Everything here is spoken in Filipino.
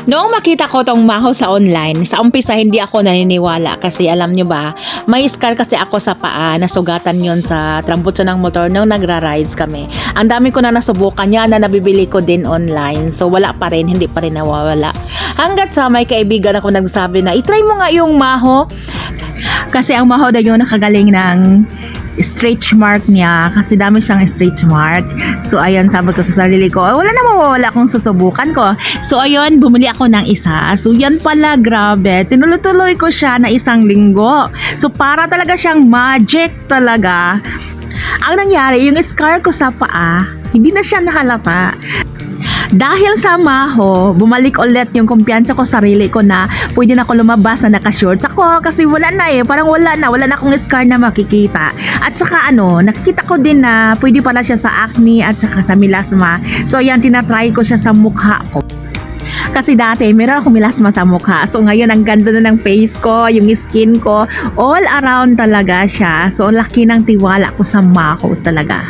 Noong makita ko tong maho sa online, sa umpisa hindi ako naniniwala kasi alam nyo ba, may scar kasi ako sa paa, nasugatan yon sa trambutso ng motor nung nagra-rides kami. Ang dami ko na nasubukan yan na nabibili ko din online. So wala pa rin, hindi pa rin nawawala. Hanggat sa may kaibigan ako nagsabi na, itry mo nga yung maho. Kasi ang maho daw yung nakagaling ng stretch mark niya kasi dami siyang stretch mark. So ayun, sabi ko sa sarili ko, wala na mawawala kung susubukan ko. So ayun, bumili ako ng isa. So yan pala, grabe, tinuloy-tuloy ko siya na isang linggo. So para talaga siyang magic talaga. Ang nangyari, yung scar ko sa paa, hindi na siya nahalata. Dahil sa maho, bumalik ulit yung kumpiyansa ko sa sarili ko na pwede na ako lumabas na naka-shorts ako kasi wala na parang wala na akong scar na makikita. At saka nakikita ko din na pwede pala siya sa acne at saka sa melasma. So yan, tinatry ko siya sa mukha ko. Kasi dati, meron akong melasma sa mukha. So ngayon, ang ganda na ng face ko, yung skin ko, all around talaga siya. So laki ng tiwala ko sa maho talaga.